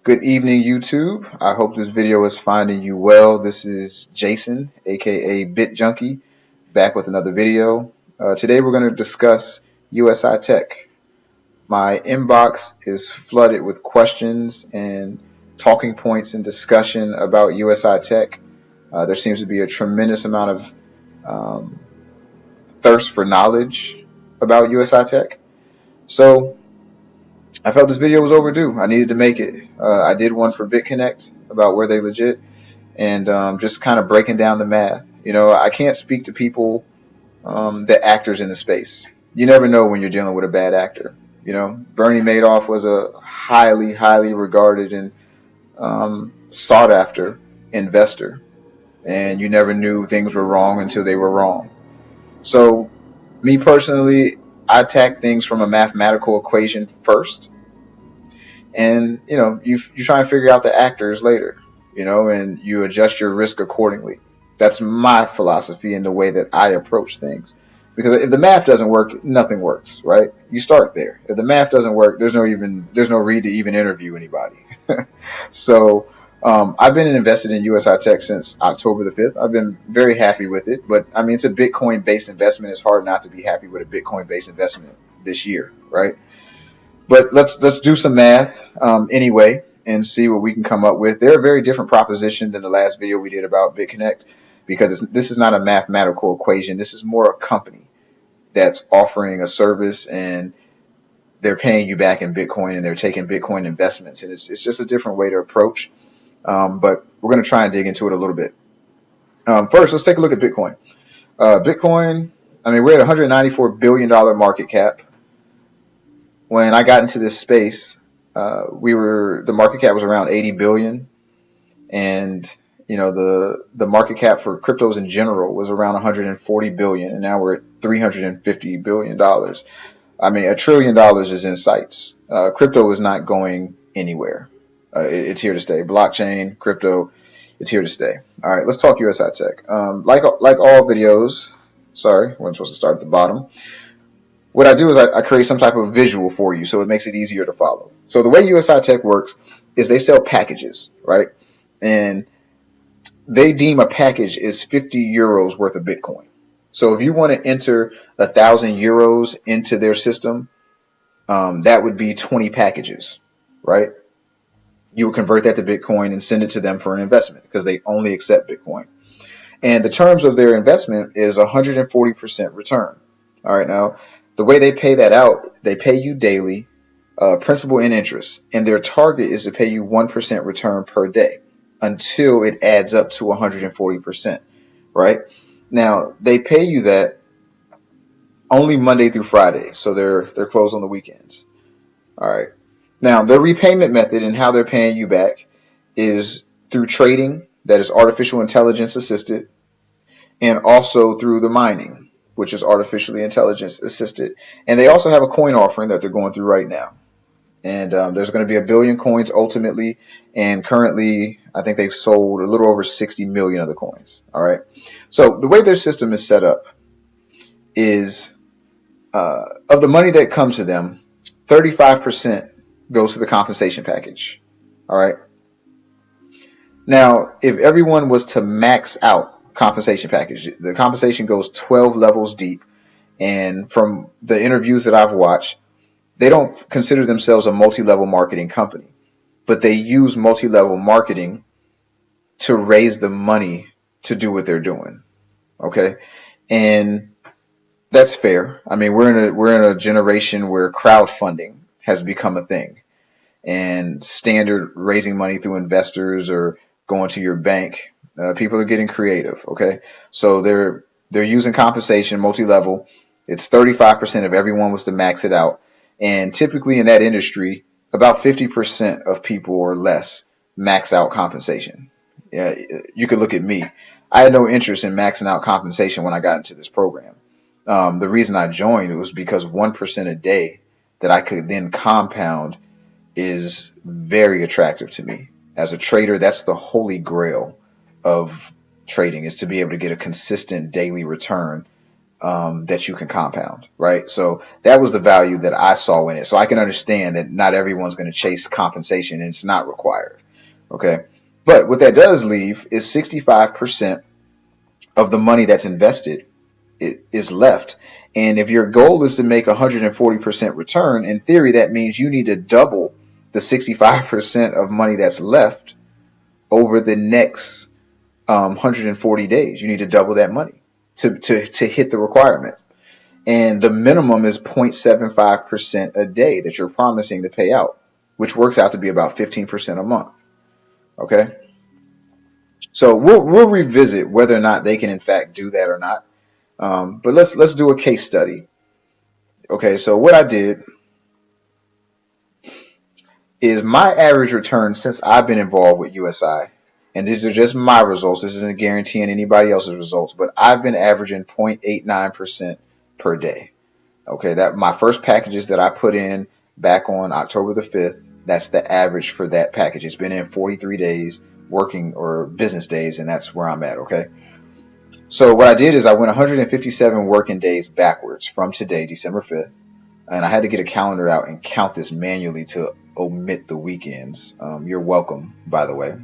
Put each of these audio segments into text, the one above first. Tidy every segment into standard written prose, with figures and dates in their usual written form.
Good evening, YouTube. I hope this video is finding you well. This is Jason, aka Bit Junkie, back with another video. Today we're going to discuss USI Tech. My inbox is flooded with questions and talking points and discussion about USI Tech. There seems to be a tremendous amount of um, thirst for knowledge about USI Tech. So I felt this video was overdue. I needed to make it. I did one for BitConnect about where they legit and just kind of breaking down the math. I can't speak to people, the actors in the space. You never know when you're dealing with a bad actor. Bernie Madoff was a highly, highly regarded and sought after investor, and you never knew things were wrong until they were wrong. So, me personally, I attack things from a mathematical equation first, and you try and figure out the actors later, and you adjust your risk accordingly. That's my philosophy and the way that I approach things, because if the math doesn't work, nothing works, right? You start there. If the math doesn't work, there's no read to even interview anybody. So I've been invested in USI Tech since October the 5th. I've been very happy with it, but I mean, it's a Bitcoin based investment. It's hard not to be happy with a Bitcoin based investment this year, right? But let's do some math anyway and see what we can come up with. They're a very different proposition than the last video we did about BitConnect, because this is not a mathematical equation. This is more a company that's offering a service, and they're paying you back in Bitcoin, and they're taking Bitcoin investments, and it's just a different way to approach. But we're going to try and dig into it a little bit. First, let's take a look at Bitcoin. Bitcoin, I mean, we're at $194 billion market cap. When I got into this space, the market cap was around 80 billion, and the market cap for cryptos in general was around 140 billion, and now we're at 350 billion dollars. I mean, $1 trillion is in sights. Crypto is not going anywhere. It's here to stay. Blockchain, crypto, it's here to stay. All right, let's talk USI Tech. Like all videos, sorry, we're supposed to start at the bottom. What I do is I create some type of visual for you, so it makes it easier to follow. So the way USI Tech works is they sell packages, right? And they deem a package is 50 euros worth of Bitcoin. So if you want to enter 1,000 euros into their system, that would be 20 packages, right? You would convert that to Bitcoin and send it to them for an investment, because they only accept Bitcoin. And the terms of their investment is 140% return. All right, now the way they pay that out, they pay you daily, principal and interest, and their target is to pay you 1% return per day until it adds up to 140%, right? Now they pay you that only Monday through Friday, so they're closed on the weekends. All right. Now their repayment method and how they're paying you back is through trading, that is artificial intelligence assisted, and also through the mining, which is artificially intelligence assisted. And they also have a coin offering that they're going through right now. And there's going to be 1 billion coins ultimately. And currently, I think they've sold a little over 60 million of the coins. All right. So the way their system is set up is of the money that comes to them, 35% goes to the compensation package. All right. Now, if everyone was to max out compensation package, the compensation goes 12 levels deep. And from the interviews that I've watched, they don't consider themselves a multi-level marketing company, but they use multi-level marketing to raise the money to do what they're doing. Okay. And that's fair. I mean, we're in a generation where crowdfunding has become a thing, and standard raising money through investors or going to your bank. People are getting creative. Okay. So they're using compensation multi-level. It's 35% if everyone was to max it out. And typically in that industry, about 50% of people or less max out compensation. Yeah, you could look at me. I had no interest in maxing out compensation when I got into this program. The reason I joined was because 1% a day that I could then compound is very attractive to me. As a trader, that's the holy grail of trading, is to be able to get a consistent daily return that you can compound, right? So that was the value that I saw in it. So I can understand that not everyone's going to chase compensation and it's not required. Okay. But what that does leave is 65% of the money that's invested is left. And if your goal is to make 140% return, in theory, that means you need to double the 65% of money that's left over the next 140 days. You need to double that money to hit the requirement. And the minimum is 0.75% a day that you're promising to pay out, which works out to be about 15% a month. Okay. So we'll revisit whether or not they can in fact do that or not. But let's do a case study. Okay, so what I did is my average return since I've been involved with USI, and these are just my results. This isn't guaranteeing anybody else's results, but I've been averaging 0.89% per day. Okay, that my first packages that I put in back on October the 5th, that's the average for that package. It's been in 43 days working or business days, and that's where I'm at. Okay. So what I did is I went 157 working days backwards from today, December 5th, and I had to get a calendar out and count this manually to omit the weekends. You're welcome, by the way.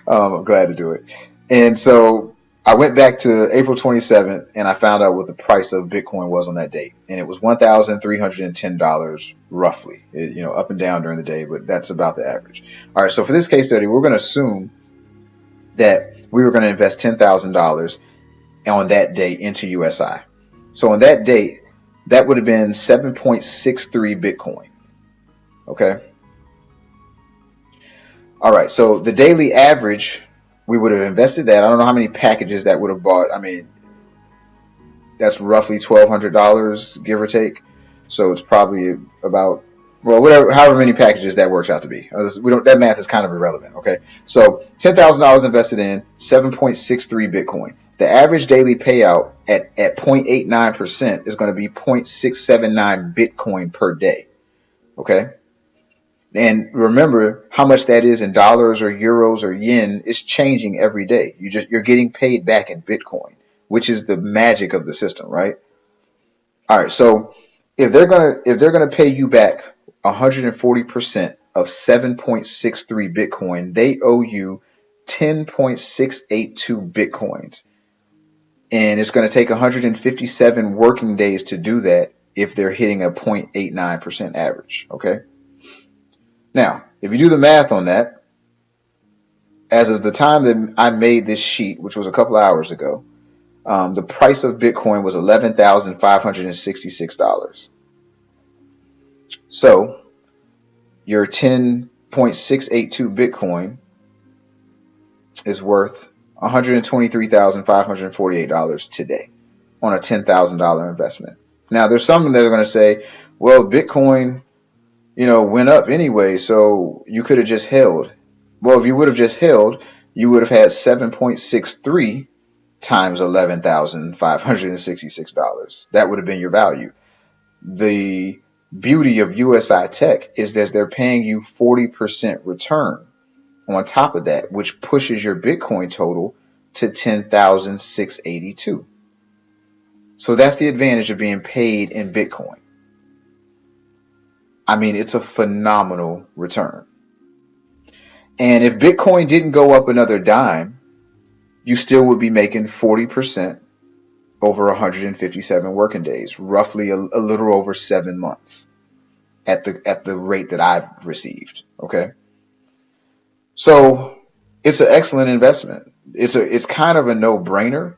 I'm glad to do it. And so I went back to April 27th and I found out what the price of Bitcoin was on that date. And it was $1,310 roughly, up and down during the day, but that's about the average. All right. So for this case study, we're going to assume that we were going to invest $10,000 on that day into USI. So on that date, that would have been 7.63 Bitcoin. Okay. All right. So the daily average, we would have invested that. I don't know how many packages that would have bought. I mean, that's roughly $1,200, give or take. So it's probably about, well, whatever, however many packages that works out to be. That math is kind of irrelevant. Okay. So $10,000 invested in 7.63 Bitcoin. The average daily payout at 0.89% is going to be 0.679 Bitcoin per day. Okay. And remember how much that is in dollars or euros or yen is changing every day. You're getting paid back in Bitcoin, which is the magic of the system, right? All right. So if they're going to pay you back 140% of 7.63 Bitcoin, they owe you 10.682 Bitcoins. And it's going to take 157 working days to do that if they're hitting a 0.89% average. Okay. Now, if you do the math on that, as of the time that I made this sheet, which was a couple of hours ago, the price of Bitcoin was $11,566. So your 10.682 Bitcoin is worth $123,548 today on a $10,000 investment. Now, there's some that are going to say, well, Bitcoin, went up anyway, so you could have just held. Well, if you would have just held, you would have had 7.63 times $11,566. That would have been your value. The beauty of USI Tech is that they're paying you 40% return on top of that, which pushes your Bitcoin total to 10,682. So that's the advantage of being paid in Bitcoin. I mean, it's a phenomenal return. And if Bitcoin didn't go up another dime, you still would be making 40% over 157 working days, roughly a little over 7 months at the rate that I've received. Okay. So it's an excellent investment. It's kind of a no-brainer.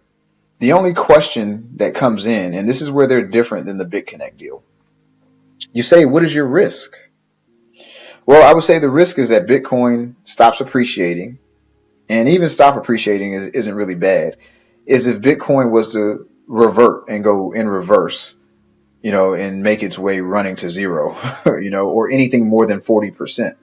The only question that comes in, and this is where they're different than the BitConnect deal. You say, what is your risk? Well, I would say the risk is that Bitcoin stops appreciating, and even stop appreciating isn't really bad, is if Bitcoin was to revert and go in reverse, and make its way running to zero, or anything more than 40%,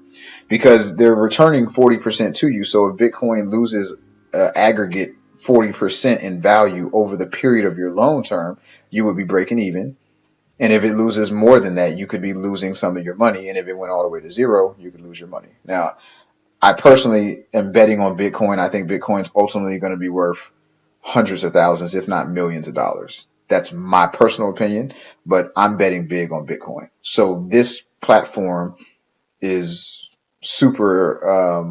because they're returning 40% to you. So if Bitcoin loses aggregate 40% in value over the period of your loan term, you would be breaking even. And if it loses more than that, you could be losing some of your money. And if it went all the way to zero, you could lose your money. Now, I personally am betting on Bitcoin. I think Bitcoin's ultimately going to be worth hundreds of thousands, if not millions of dollars. That's my personal opinion, but I'm betting big on Bitcoin. So this platform is super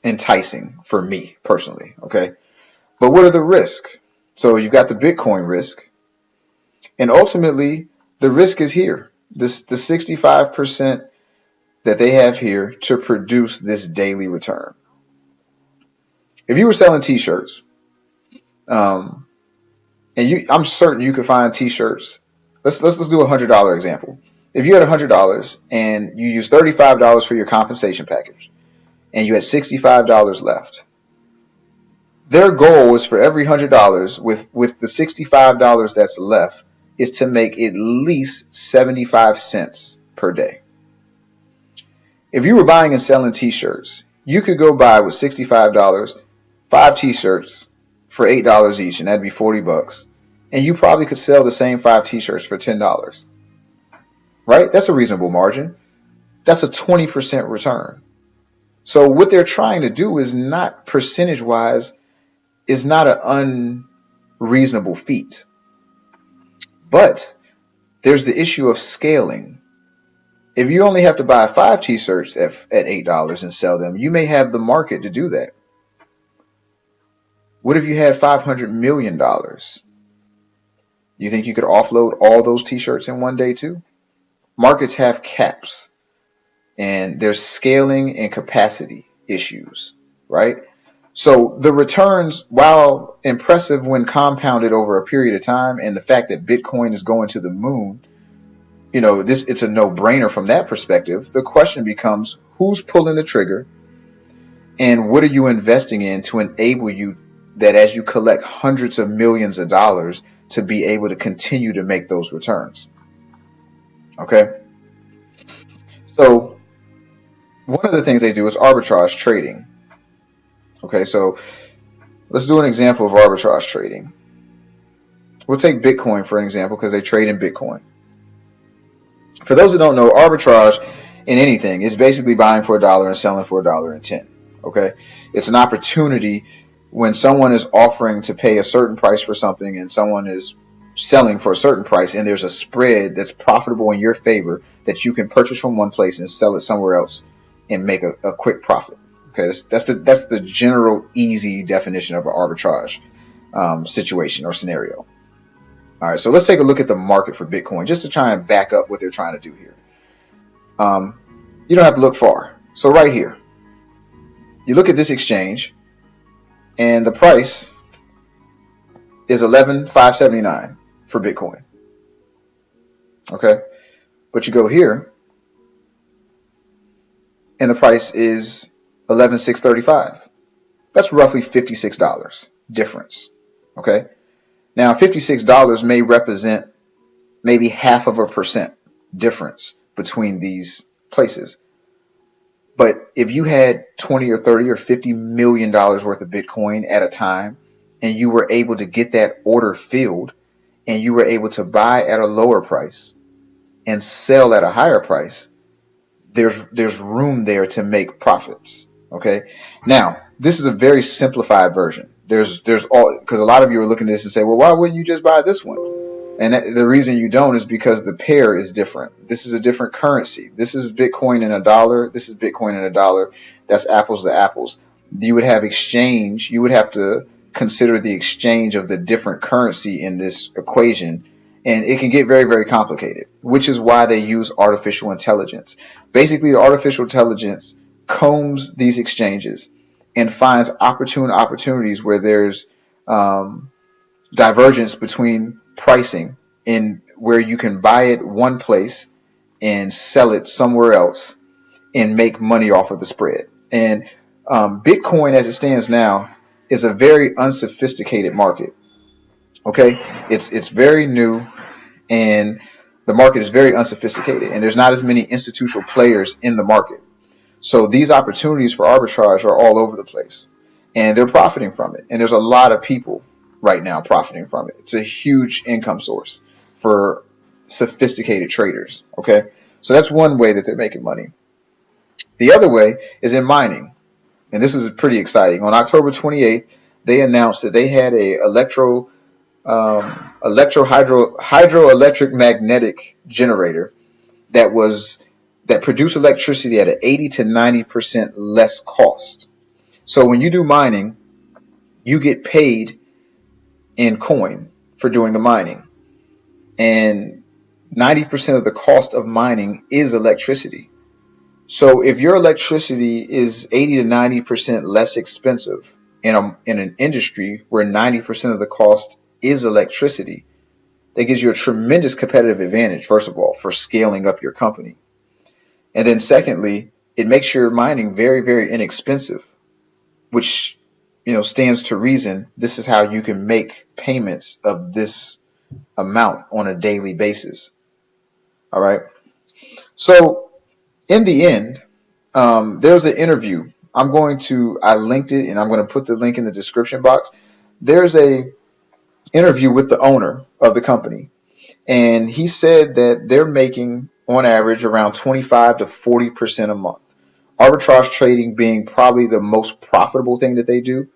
enticing for me personally. Okay. But what are the risks? So you've got the Bitcoin risk, and ultimately the risk is here. The 65% that they have here to produce this daily return. If you were selling t-shirts, and I'm certain you could find t-shirts. Let's do $100 example. If you had $100 and you used $35 for your compensation package, and you had $65 left, their goal is for every $100 with the $65 that's left is to make at least 75 cents per day. If you were buying and selling t-shirts, you could go buy with $65 5 t-shirts for $8 each, and that'd be $40. And you probably could sell the same 5 t-shirts for $10. Right? That's a reasonable margin. That's a 20% return. So what they're trying to do is not percentage-wise, is not an unreasonable feat. But there's the issue of scaling. If you only have to buy 5 t-shirts at $8 and sell them, you may have the market to do that. What if you had $500 million? You think you could offload all those t-shirts in one day too? Markets have caps, and there's scaling and capacity issues, right? So the returns, while impressive when compounded over a period of time, and the fact that Bitcoin is going to the moon, it's a no-brainer from that perspective. The question becomes, who's pulling the trigger, and what are you investing in to enable you that as you collect hundreds of millions of dollars to be able to continue to make those returns? Okay. So one of the things they do is arbitrage trading. Okay, so let's do an example of arbitrage trading. We'll take Bitcoin for an example because they trade in Bitcoin. For those that don't know, arbitrage in anything is basically buying for $1 and selling for $1.10. Okay, it's an opportunity when someone is offering to pay a certain price for something and someone is selling for a certain price, and there's a spread that's profitable in your favor that you can purchase from one place and sell it somewhere else and make a quick profit. Okay, that's the general easy definition of an arbitrage situation or scenario. All right, so let's take a look at the market for Bitcoin just to try and back up what they're trying to do here. You don't have to look far. So right here, you look at this exchange, and the price is $11,579 for Bitcoin. Okay, but you go here, and the price is $11,635. That's roughly $56 difference. Okay, now $56 may represent maybe 0.5% difference between these places. But if you had 20 or 30 or $50 million worth of Bitcoin at a time, and you were able to get that order filled, and you were able to buy at a lower price and sell at a higher price, there's room there to make profits. Okay. Now, this is a very simplified version. There's all, because a lot of you are looking at this and say, well, why wouldn't you just buy this one? And the reason you don't is because the pair is different. This is a different currency. This is Bitcoin in $1. This is Bitcoin in $1. That's apples to apples. You would have exchange. You would have to consider the exchange of the different currency in this equation. And it can get very, very complicated, which is why they use artificial intelligence. Basically, artificial intelligence combs these exchanges and finds opportunities where there's divergence between pricing in where you can buy it one place and sell it somewhere else and make money off of the spread. And Bitcoin, as it stands now, is a very unsophisticated market. Okay, it's very new, and the market is very unsophisticated, and there's not as many institutional players in the market. So these opportunities for arbitrage are all over the place, and they're profiting from it. And there's a lot of people right now profiting from it. It's a huge income source for sophisticated traders. Okay, so that's one way that they're making money. The other way is in mining, and this is pretty exciting. On October 28th, they announced that they had a hydroelectric magnetic generator that produced electricity at an 80 to 90% less cost. So when you do mining, you get paid in coin for doing the mining, and 90% of the cost of mining is electricity. So if your electricity is 80 to 90% less expensive in an industry where 90% of the cost is electricity, that gives you a tremendous competitive advantage, first of all, for scaling up your company. And then secondly, it makes your mining very, very inexpensive, which, stands to reason. This is how you can make payments of this amount on a daily basis. All right. So in the end, there's an interview. I linked it and I'm going to put the link in the description box. There's a interview with the owner of the company. And he said that they're making on average around 25 to 40% a month. Arbitrage trading being probably the most profitable thing that they do.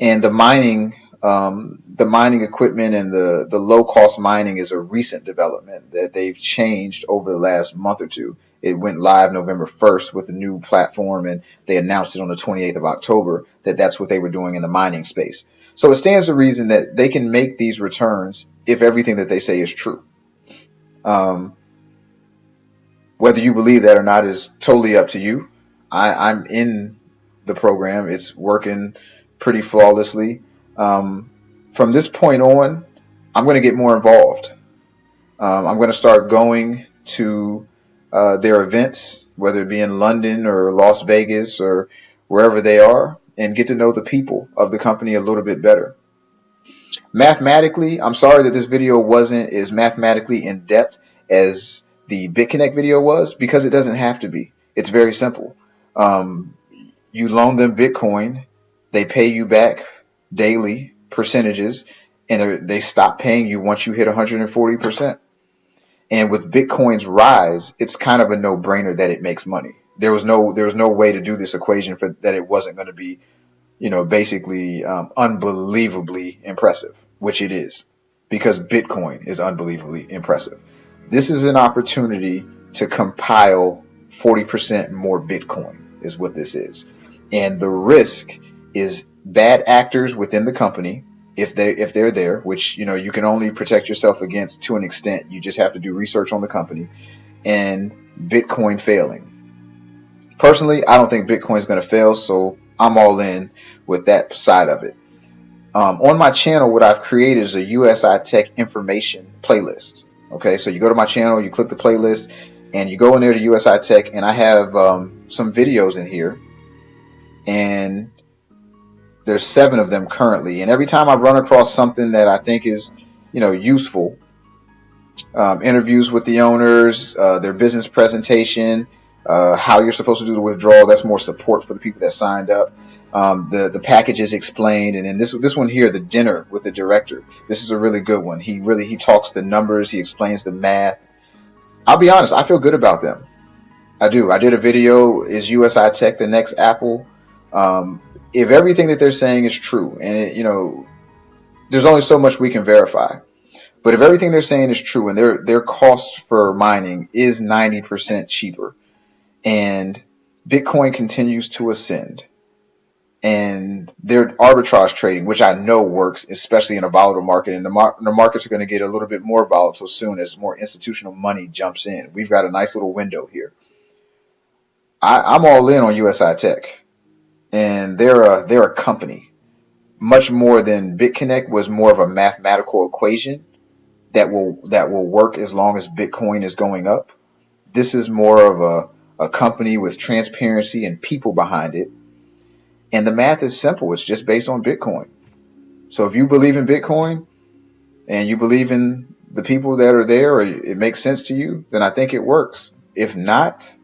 And the mining equipment and the low cost mining is a recent development that they've changed over the last month or two. It went live November 1st with the new platform, and they announced it on the 28th of October that that's what they were doing in the mining space. So it stands to reason that they can make these returns if everything that they say is true. Whether you believe that or not is totally up to you. I'm in the program. It's working pretty flawlessly. From this point on, I'm going to get more involved. I'm going to start going to their events, whether it be in London or Las Vegas or wherever they are, and get to know the people of the company a little bit better. Mathematically, I'm sorry that this video wasn't as mathematically in depth as the BitConnect video was, because it doesn't have to be. It's very simple. You loan them Bitcoin, they pay you back daily percentages, and they stop paying you once you hit 140%. And with Bitcoin's rise, it's kind of a no-brainer that it makes money. There was no way to do this equation for that it wasn't going to be, basically unbelievably impressive, which it is, because Bitcoin is unbelievably impressive. This is an opportunity to compile 40% more Bitcoin is what this is. And the risk is bad actors within the company, if they're there, which you can only protect yourself against to an extent. You just have to do research on the company, and Bitcoin failing. Personally, I don't think Bitcoin is going to fail, so I'm all in with that side of it. On my channel, what I've created is a USI Tech information playlist. Okay, so you go to my channel, you click the playlist, and you go in there to USI Tech, and I have some videos in here, and there's 7 of them currently. And every time I run across something that I think is, useful, interviews with the owners, their business presentation, how you're supposed to do the withdrawal, that's more support for the people that signed up. The packages explained, and then this one here, the dinner with the director. This is a really good one. He talks the numbers, he explains the math. I'll be honest, I feel good about them. I do. I did a video, is USI Tech the next Apple? If everything that they're saying is true, and there's only so much we can verify, but if everything they're saying is true, and their cost for mining is 90% cheaper, and Bitcoin continues to ascend, and their arbitrage trading, which I know works, especially in a volatile market, and the markets are going to get a little bit more volatile soon as more institutional money jumps in. We've got a nice little window here. I'm all in on USI Tech, and they're a company. Much more than BitConnect was more of a mathematical equation that will work as long as Bitcoin is going up. This is more of a company with transparency and people behind it. And the math is simple. It's just based on Bitcoin. So if you believe in Bitcoin and you believe in the people that are there, or it makes sense to you, then I think it works. If not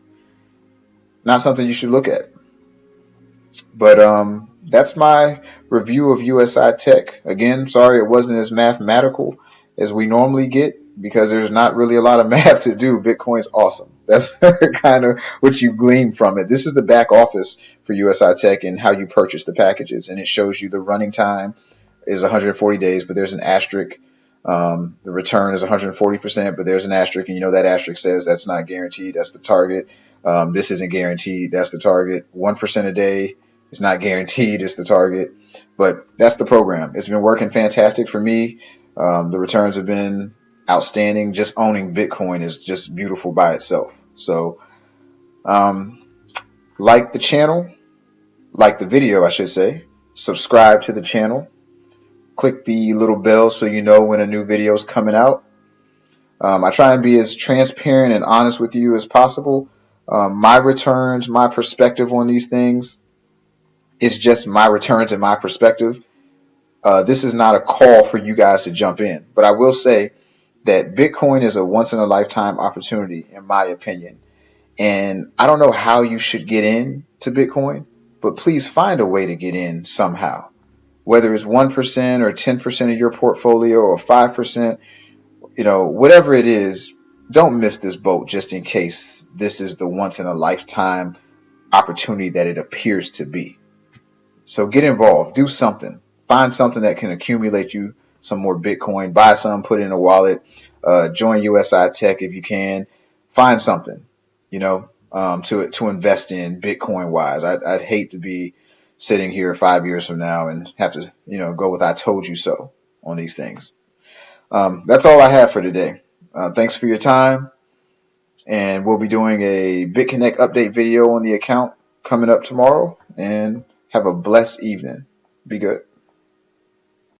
something you should look at. But that's my review of USI Tech. Again, sorry it wasn't as mathematical as we normally get. because there's not really a lot of math to do. Bitcoin's awesome. That's kind of what you glean from it. This is the back office for USI Tech and how you purchase the packages, and it shows you the running time is 140 days, but there's an asterisk. The return is 140%, but there's an asterisk, and you know that asterisk says that's not guaranteed. That's the target. This isn't guaranteed. That's the target. 1% a day is not guaranteed. It's the target, but that's the program. It's been working fantastic for me. The returns have been outstanding. Just owning Bitcoin is just beautiful by itself. So, like the channel, like the video, I should say. Subscribe to the channel. Click the little bell so you know when a new video is coming out. I try and be as transparent and honest with you as possible. My returns, my perspective on these things is just my returns and my perspective. This is not a call for you guys to jump in, but I will say that Bitcoin is a once in a lifetime opportunity, in my opinion. And I don't know how you should get in to Bitcoin, but please find a way to get in somehow. Whether it's 1% or 10% of your portfolio or 5%, whatever it is, don't miss this boat just in case this is the once in a lifetime opportunity that it appears to be. So get involved, do something, find something that can accumulate you some more Bitcoin, buy some, put it in a wallet, join USI Tech if you can, find something, to invest in Bitcoin wise. I'd hate to be sitting here 5 years from now and have to, go with I told you so on these things. That's all I have for today. Thanks for your time. And we'll be doing a BitConnect update video on the account coming up tomorrow. And have a blessed evening. Be good.